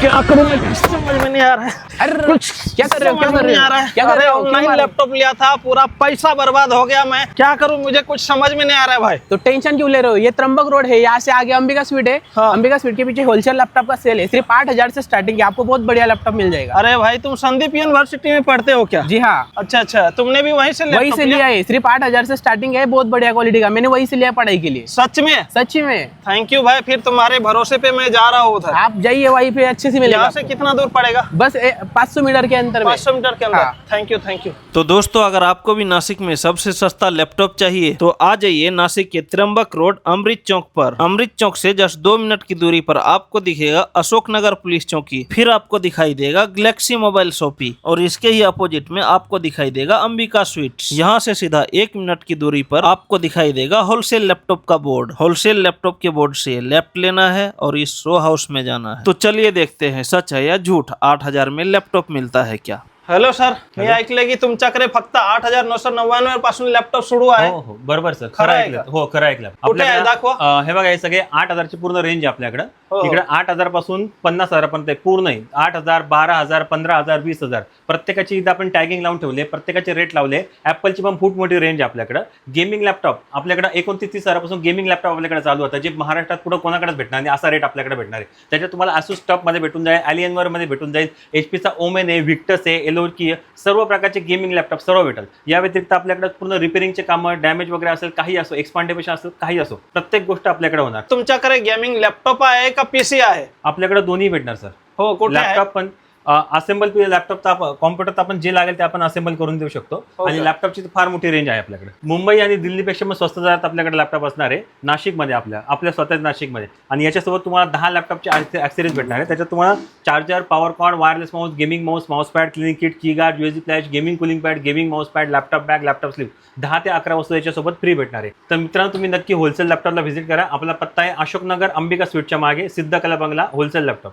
क्या करूं मैं, कुछ समझ में नहीं आ रहा है। अरे कुछ क्या कर रहे हो, क्या कर रहे हो? नहीं आ रहा है। क्या कर रहे हो? ऑनलाइन क्यों लैपटॉप लिया था, पूरा पैसा बर्बाद हो गया। मैं क्या करूं, मुझे कुछ समझ में नहीं आ रहा है भाई। तो टेंशन क्यों ले रहे हो? ये त्र्यंबक रोड है, यहाँ से आगे अंबिका स्वीट है। हाँ। अंबिका स्वीट के पीछे होलसेल लैपटॉप का सेल है। सिर्फ 8,000 से स्टार्टिंग है, आपको बहुत बढ़िया लैपटॉप मिल जाएगा। अरे भाई, तुम संदीप यूनिवर्सिटी में पढ़ते हो क्या? जी हाँ, अच्छा अच्छा, तुमने भी वहीं से वही लैपटॉप से लिया है। सिर्फ 8,000 से स्टार्टिंग है, बहुत बढ़िया क्वालिटी का। मैंने वही से लिया पढ़ाई के लिए, सच में? सच्ची में। थैंक यू भाई, फिर तुम्हारे भरोसे पे मैं जा रहा हूँ उधर। आप जाइए, वहीं पे अच्छे से मिलेगा यहाँ से आपको। कितना दूर पड़ेगा? बस 500 मीटर के अंतर में। 500 मीटर के अंदर। हाँ। Thank you thank you. तो दोस्तों, अगर आपको भी नासिक में सबसे सस्ता लैपटॉप चाहिए तो आ जाइए नासिक के त्र्यंबक रोड अमृत चौक पर। अमृत चौक से जस्ट 2 मिनट की दूरी पर आपको दिखेगा अशोक नगर पुलिस चौकी, फिर आपको दिखाई देगा गैलेक्सी मोबाइल शॉपी और इसके ही अपोजिट में आपको दिखाई देगा अंबिका स्वीट्स। यहाँ से सीधा 1 मिनट की दूरी पर आपको दिखाई देगा होलसेल लैपटॉप का बोर्ड। होलसेल लैपटॉप के बोर्ड से लेफ्ट लेना है और इस शो हाउस में जाना है। तो चलिए देखते हैं सच है या झूठ, 8,000 में लैपटॉप मिळता है क्या। हॅलो सर, मी ऐकले की तुमच्याकडे फक्त 8,999 पासून लॅपटॉप सुरू आहे. हो हो बरोबर सर, खरं खरं आहे ऐकलं. का? हो खरं ऐकलं. कुठे आहे? दाखवा. हे बघा, हे सगळे 8,000 ची पूर्ण रेंज आहे आपल्याकडे. हो. इकडे 8,000 पासून 50,000 पर्यंत आहे पूर्ण आहे. 8,000, 12,000, 15,000, 20,000 प्रत्येकाची इथं आपण टॅगिंग लावून ठेवले, प्रत्येकाचे रेट लावले. ॲपलची पण खूप मोठी रेंज आहे आपल्याकडे. गेमिंग लॅपटॉप आपल्याकडे 29,30,000 पासून गेमिंग लॅपटॉप आपल्याकडे चालू होता, जे महाराष्ट्रात पुढे कोणाकडेच भेटणार नाही असा रेट आपल्याकडे भेटणार आहे. त्याच्यात तुम्हाला Asus टॉप मध्ये भेटून जाईल, Alienware मध्ये भेटून जाईल, HPचा ओमेन आहे, विक्टस आहे, एलोकी आहे, सर्व प्रकारचे गेमिंग लॅपटॉप सर्व भेटेल. या व्यतिरिक्त आपल्याकडे पूर्ण रिपेअरिंगचे कामं, डॅमेज वगैरे असेल, काही असो, एक्सपांडेशन असेल, काही असो, प्रत्येक गोष्ट आपल्याकडे होणार. तुमच्याकडे गेमिंग लॅपटॉप आहे का पीसी आहे? आपल्याकडे दोन्ही भेटणार सर. हो, कुठे आहे? लॅपटॉप पण असेंबल लॅपटॉपचा कॉम्प्युटर आपण जे लागेल ते आपण असेंबल करून देऊ शकतो. हो आणि का? लॅपटॉपची फार मोठी रेंज आहे आपल्याकडे. मुंबई आणि दिल्लीपेक्षा मग स्वस्त दरात आपल्याकडे लॅपटॉप असणार आहे. नाशिकमध्ये आपल्या स्वतःच नाशिकमध्ये. आणि याच्यासोबत तुम्हाला 10 लॅपटॉपचे ॲक्सेसरीज भेटणार आहे. त्याच्यात तुम्हाला charger, power cord, wireless mouse, gaming mouse, mouse pad, cleaning kit, keyguard, USB flash, gaming cooling pad, gaming mouse pad, laptop bag, laptop sleeve, 10 ते 11 वस्तू याच्यासोबत फ्री भेटणार आहे. तर मित्रांनो, तुम्ही नक्की होलसेल लॅपटॉपला व्हिजिट करा. आपला पत्ता आहे अशोकनगर अंबिका स्वीटच्या मागे, सिद्धकला बंगला, होलसेल लॅपटॉप.